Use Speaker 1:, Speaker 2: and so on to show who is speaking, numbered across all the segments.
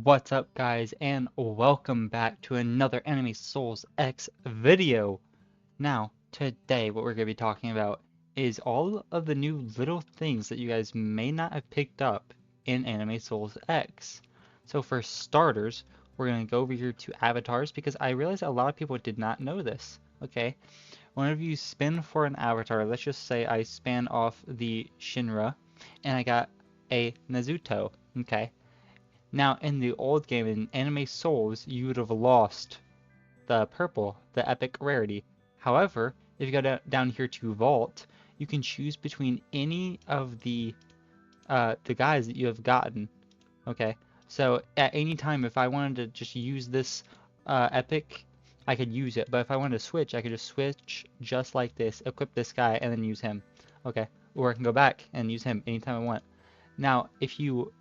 Speaker 1: What's up, guys, and welcome back to another Enemy Souls X video. Now, today what we're going to be talking about is all of the new little things that you guys may not have picked up in Anime Souls X. So for starters, we're going to go over here to avatars because I realize a lot of people did not know this. Okay, whenever you spin for an avatar, let's just say I span off the Shinra and I got a Nezuto. Okay. Now, in the old game, in Anime Souls, you would have lost the purple, the epic rarity. However, if you go down here to Vault, you can choose between any of the guys that you have gotten. Okay, so at any time, if I wanted to just use this epic, I could use it. But if I wanted to switch, I could just switch just like this, equip this guy, and then use him. Okay, or I can go back and use him anytime I want. Now, if you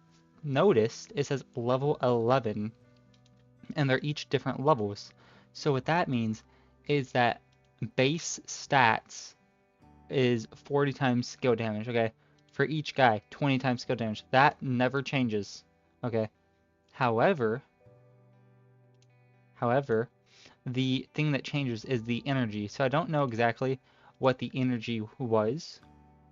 Speaker 1: noticed, it says level 11, and they're each different levels. So what that means is that base stats is 40 times skill damage, okay? For each guy, 20 times skill damage. That never changes, okay? However, however, the thing that changes is the energy. So I don't know exactly what the energy was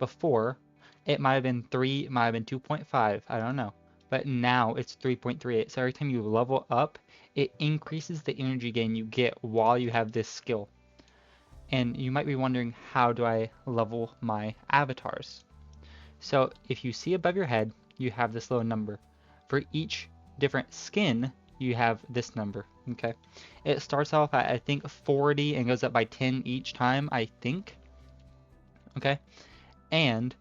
Speaker 1: before. It might have been 3, it might have been 2.5, I don't know. But now it's 3.38. So every time you level up, it increases the energy gain you get while you have this skill. And you might be wondering, how do I level my avatars? So if you see above your head, you have this little number. For each different skin, you have this number, okay? It starts off at, I think, 40 and goes up by 10 each time, I think. Okay? And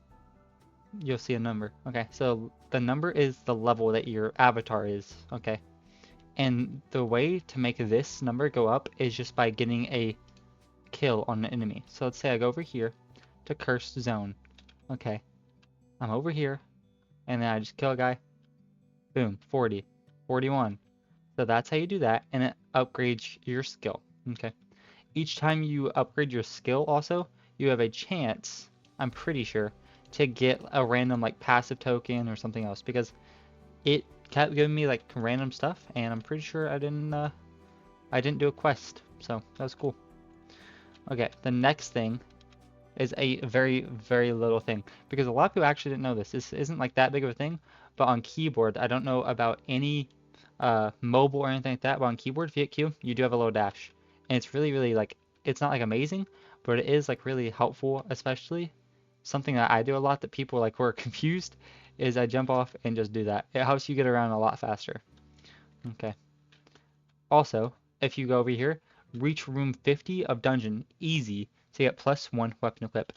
Speaker 1: you'll see a number. Okay, so the number is the level that your avatar is, okay? And the way to make this number go up is just by getting a kill on an enemy. So let's say I go over here to Cursed Zone. Okay, I'm over here, and then I just kill a guy. Boom, 40, 41. So that's how you do that, and it upgrades your skill. Okay. Each time you upgrade your skill also, you have a chance, I'm pretty sure, to get a random like passive token or something else, because it kept giving me like random stuff, and I'm pretty sure I didn't do a quest. So that was cool. Okay, the next thing is a very, very little thing, because a lot of people actually didn't know this. This isn't like that big of a thing, but on keyboard, I don't know about any mobile or anything like that, but on keyboard, if you hit Q, you do have a little dash. And it's really, really like, it's not like amazing, but it is like really helpful, especially something that I do a lot that people like were confused is I jump off and just do that. It helps you get around a lot faster. Okay. Also, if you go over here, reach room 50 of dungeon, easy, to get +1 weapon equip.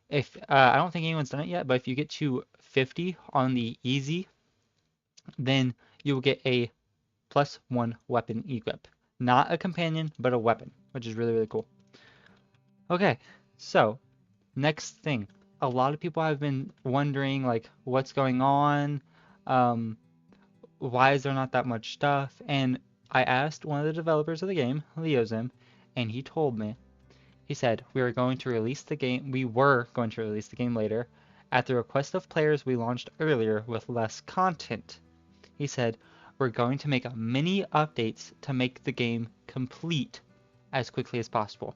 Speaker 1: If I don't think anyone's done it yet, but if you get to 50 on the easy, then you will get a +1 weapon equip. Not a companion, but a weapon, which is really, really cool. Okay, so next thing. A lot of people have been wondering, like, what's going on? Um, why is there not that much stuff? And I asked one of the developers of the game, Leozim, and he told me, he said, we were going to release the game later. At the request of players, we launched earlier with less content. He said, we're going to make many updates to make the game complete as quickly as possible.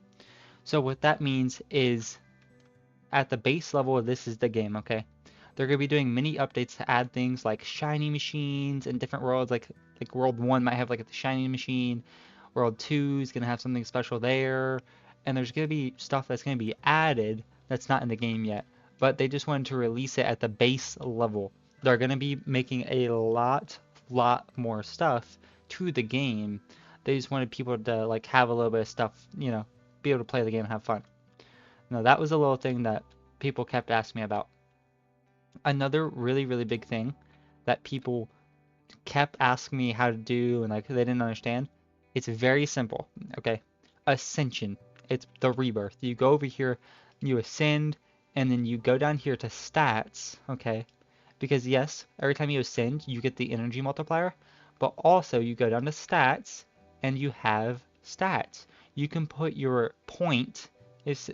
Speaker 1: So what that means is, at the base level, this is the game, okay? They're going to be doing many updates to add things like shiny machines in different worlds, like World 1 might have like a shiny machine, World 2 is going to have something special there, and there's going to be stuff that's going to be added that's not in the game yet, but they just wanted to release it at the base level. They're going to be making a lot more stuff to the game. They just wanted people to like have a little bit of stuff, you know, be able to play the game and have fun. Now that was a little thing that people kept asking me about. Another really, really big thing that people kept asking me how to do and like they didn't understand, it's very simple, okay? Ascension, it's the rebirth. You go over here, you ascend, and then you go down here to stats, okay? Because yes, every time you ascend, you get the energy multiplier, but also you go down to stats and you have stats. You can put your point, is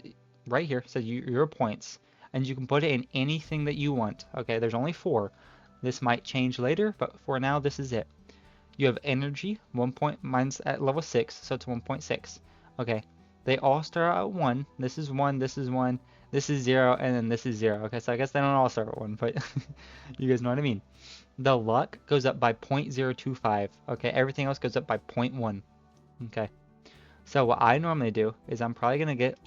Speaker 1: right here, so your points, and you can put it in anything that you want. Okay, there's only 4. This might change later, but for now, this is it. You have energy, 1 point, mine's at level 6, so it's 1.6. Okay, they all start out at 1. This is 1, this is 1, this is 0, and then this is 0. Okay, so I guess they don't all start at 1, but you guys know what I mean. The luck goes up by 0.025. Okay, everything else goes up by 0.1. Okay, so what I normally do is I'm probably going to get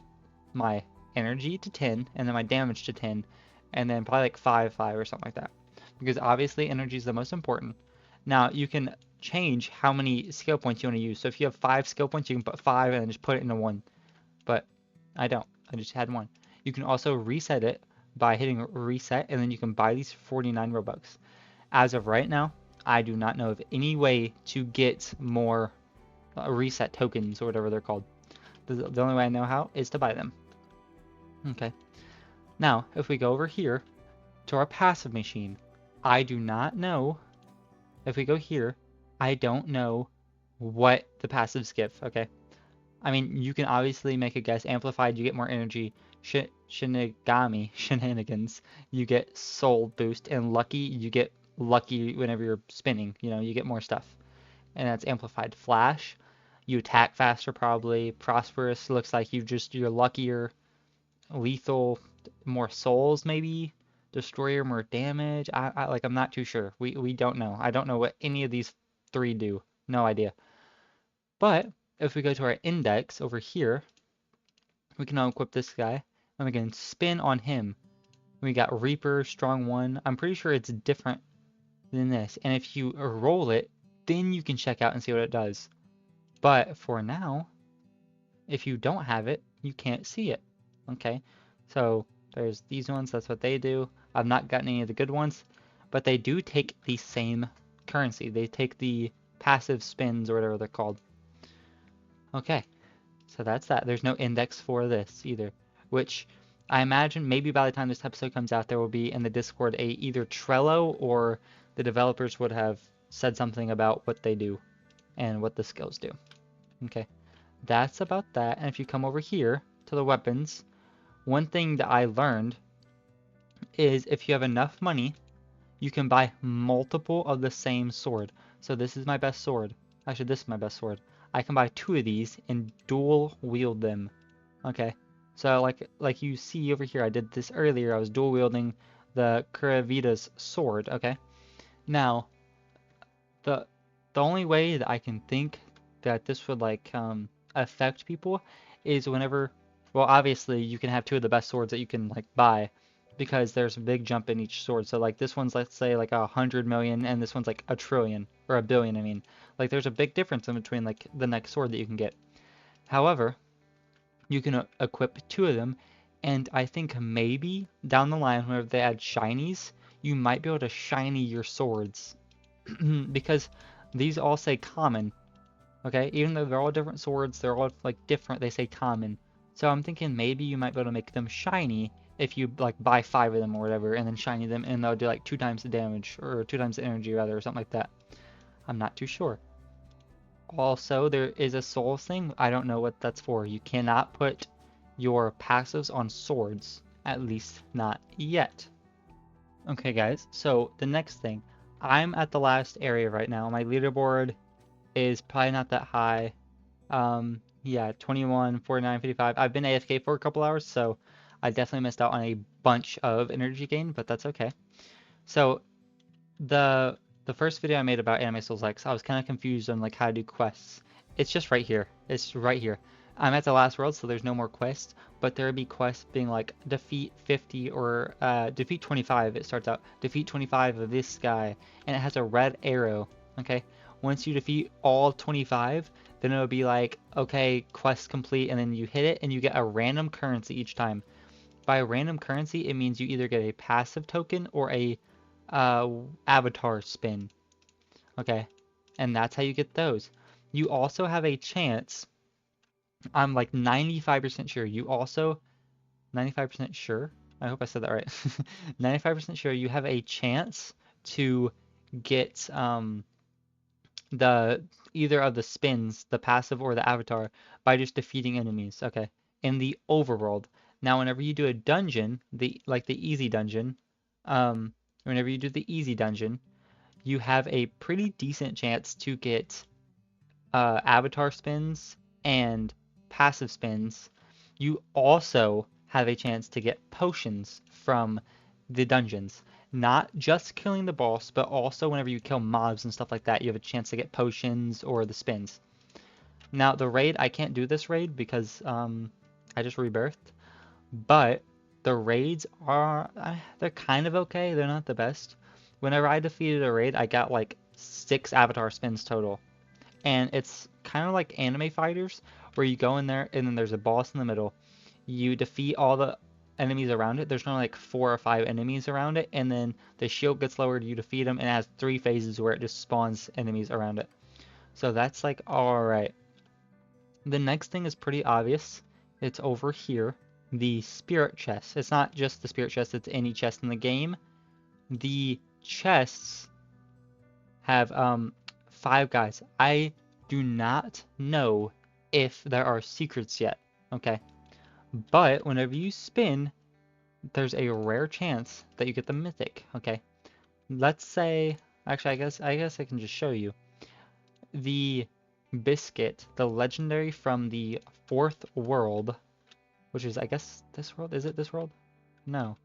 Speaker 1: my energy to 10, and then my damage to 10, and then probably like 5, 5 or something like that. Because obviously energy is the most important. Now you can change how many skill points you want to use. So if you have 5 skill points, you can put 5 and then just put it into 1. But I don't. I just had 1. You can also reset it by hitting reset, and then you can buy these 49 Robux. As of right now, I do not know of any way to get more reset tokens or whatever they're called. The only way I know how is to buy them. Okay. Now, if we go over here to our passive machine, I do not know. If we go here, I don't know what the passives give, okay? I mean, you can obviously make a guess. Amplified, you get more energy. Shinigami, shenanigans, you get soul boost. And lucky, you get lucky whenever you're spinning. You know, you get more stuff. And that's amplified. Flash, you attack faster probably. Prosperous looks like you're luckier. Lethal, more souls maybe. Destroyer, more damage. I'm not too sure. We don't know. I don't know what any of these 3 do. No idea. But if we go to our index over here, we can now equip this guy, and we can spin on him. We got Reaper, Strong 1. I'm pretty sure it's different than this. And if you roll it, then you can check out and see what it does. But for now, if you don't have it, you can't see it. Okay, so there's these ones, that's what they do. I've not gotten any of the good ones, but they do take the same currency. They take the passive spins or whatever they're called. Okay, so that's that. There's no index for this either, which I imagine maybe by the time this episode comes out, there will be in the Discord a either Trello or the developers would have said something about what they do and what the skills do. Okay, that's about that. And if you come over here to the weapons, one thing that I learned is if you have enough money, you can buy multiple of the same sword. So this is my best sword. Actually, this is my best sword. I can buy 2 of these and dual wield them. Okay. So like you see over here, I did this earlier. I was dual wielding the Kuravita's sword. Okay. Now, the only way that I can think that this would affect people is whenever, well, obviously you can have 2 of the best swords that you can buy because there's a big jump in each sword. So like this one's, let's say, like 100 million and this one's like a trillion or a billion. I mean, like there's a big difference in between like the next sword that you can get. However, you can equip 2 of them, and I think maybe down the line whenever they add shinies, you might be able to shiny your swords because these all say common. Okay, even though they're all different swords, they're all like different, they say common. So I'm thinking maybe you might be able to make them shiny if you like buy 5 of them or whatever and then shiny them, and they'll do like 2 times the damage or 2 times the energy rather, or something like that. I'm not too sure. Also, there is a soul thing. I don't know what that's for. You cannot put your passives on swords, at least not yet. Okay guys, so the next thing, I'm at the last area right now. My leaderboard is probably not that high. Yeah, 21, 49, 55. I've been AFK for a couple hours, so I definitely missed out on a bunch of energy gain, but that's okay. So the first video I made about Anime Souls X, I was kind of confused on like how to do quests. It's just right here. It's right here. I'm at the last world, so there's no more quests, but there would be quests being like defeat 50 or defeat 25. It starts out defeat 25 of this guy, and it has a red arrow. Okay, once you defeat all 25, then it'll be like, okay, quest complete, and then you hit it, and you get a random currency each time. By a random currency, it means you either get a passive token or a avatar spin. Okay, and that's how you get those. You also have a chance. I'm like 95% sure. You also 95% sure. I hope I said that right. 95% sure you have a chance to get the either of the spins, the passive or the avatar, by just defeating enemies. Okay, in the overworld. Now, whenever you do a dungeon, the easy dungeon, whenever you do the easy dungeon, you have a pretty decent chance to get avatar spins and passive spins. You also have a chance to get potions from the dungeons. Not just killing the boss, but also whenever you kill mobs and stuff like that, you have a chance to get potions or the spins. Now, the raid, I can't do this raid because I just rebirthed, but the raids are, they're kind of okay. They're not the best. Whenever I defeated a raid, I got like 6 avatar spins total. And it's kind of like anime fighters, where you go in there and then there's a boss in the middle. You defeat all the enemies around it. There's only like 4 or 5 enemies around it, and then the shield gets lowered, you defeat them, and it has 3 phases where it just spawns enemies around it. So that's like alright. The next thing is pretty obvious. It's over here, the spirit chest. It's not just the spirit chest, it's any chest in the game. The chests have 5 guys. I do not know if there are secrets yet, okay? But whenever you spin, there's a rare chance that you get the mythic, okay? Let's say, actually, I guess I can just show you. The biscuit, the legendary from the 4th world, which is, I guess, this world? Is it this world? No,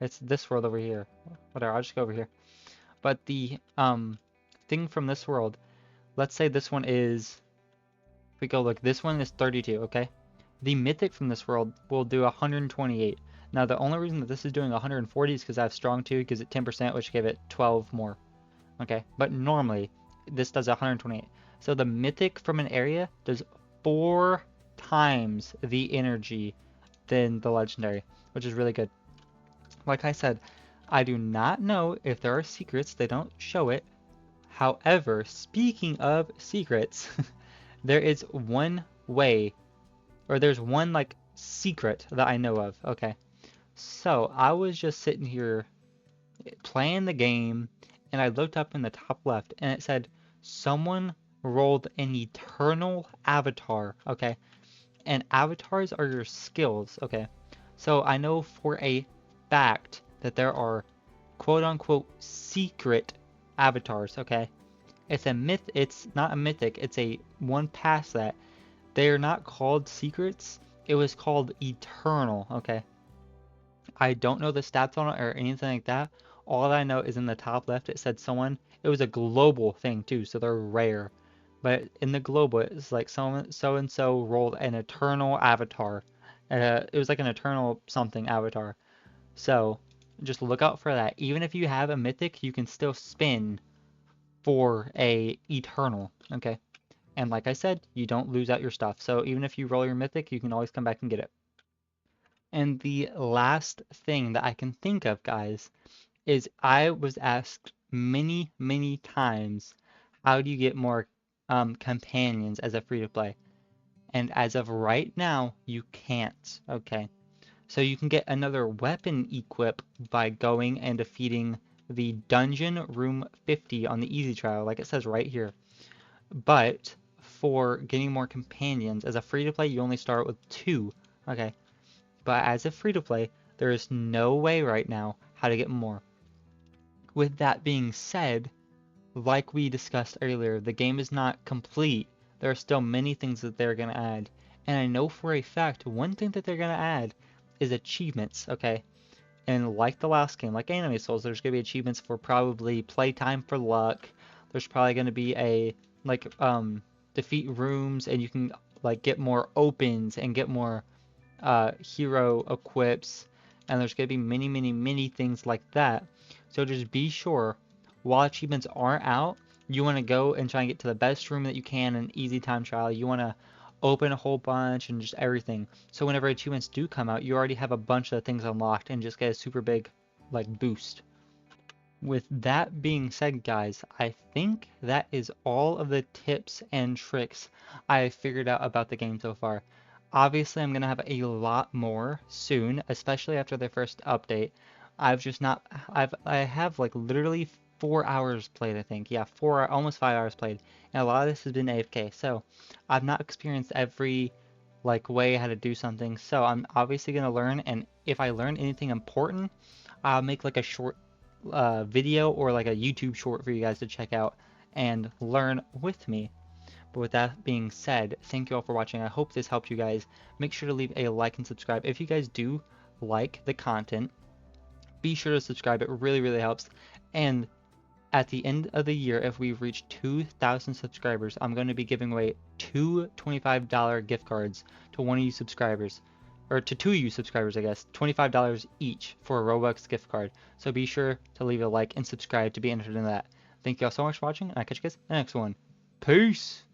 Speaker 1: it's this world over here. Whatever, I'll just go over here. But the thing from this world, let's say this one is, if we go look, this one is 32, okay? The mythic from this world will do 128. Now, the only reason that this is doing 140 is because I have strong 2, gives it 10%, which gave it 12 more. Okay, but normally this does 128. So the mythic from an area does 4 times the energy than the legendary, which is really good. Like I said, I do not know if there are secrets. They don't show it. However, speaking of secrets, there is one way, or there's one like secret that I know of. Okay, so I was just sitting here playing the game, and I looked up in the top left, and it said someone rolled an eternal avatar. Okay, and avatars are your skills. Okay, so I know for a fact that there are quote unquote secret avatars. Okay, it's a myth. It's not a mythic. It's a one past that. They are not called secrets. It was called eternal. Okay, I don't know the stats on it or anything like that. All I know is in the top left it said someone. It was a global thing too, so they're rare. But in the global, it's like someone so and so rolled an eternal avatar. It was like an eternal something avatar. So just look out for that. Even if you have a mythic, you can still spin for a eternal. Okay. And like I said, you don't lose out your stuff. So even if you roll your mythic, you can always come back and get it. And the last thing that I can think of, guys, is I was asked many, many times, how do you get more companions as a free-to-play? And as of right now, you can't. Okay. So you can get another weapon equip by going and defeating the dungeon room 50 on the easy trial, like it says right here. But for getting more companions, as a free-to-play, you only start with 2. Okay. But as a free-to-play, there is no way right now how to get more. With that being said, like we discussed earlier, the game is not complete. There are still many things that they're going to add. And I know for a fact, one thing that they're going to add is achievements, okay? And like the last game, like Anime Souls, there's going to be achievements for probably playtime for luck. There's probably going to be a, like, defeat rooms, and you can, like, get more opens and get more hero equips, and there's going to be many, many, many things like that. So just be sure, while achievements aren't out, you want to go and try and get to the best room that you can in easy time trial. You want to open a whole bunch and just everything. So whenever achievements do come out, you already have a bunch of things unlocked and just get a super big like boost. With that being said, guys, I think that is all of the tips and tricks I have figured out about the game so far. Obviously, I'm going to have a lot more soon, especially after the first update. I've just not, I have like literally 4 hours played, I think. Yeah, 4, almost 5 hours played. And a lot of this has been AFK, so I've not experienced every like way how to do something. So I'm obviously going to learn, and if I learn anything important, I'll make like a short video or like a YouTube short for you guys to check out and learn with me. But with that being said, thank you all for watching. I hope this helped you guys. Make sure to leave a like and subscribe. If you guys do like the content, be sure to subscribe. It really, really helps. And at the end of the year, if we reach 2,000 subscribers, I'm going to be giving away two $25 gift cards to one of you subscribers. Or to two of you subscribers, I guess. $25 each for a Robux gift card. So be sure to leave a like and subscribe to be entered in that. Thank you all so much for watching, and I'll catch you guys in the next one. Peace!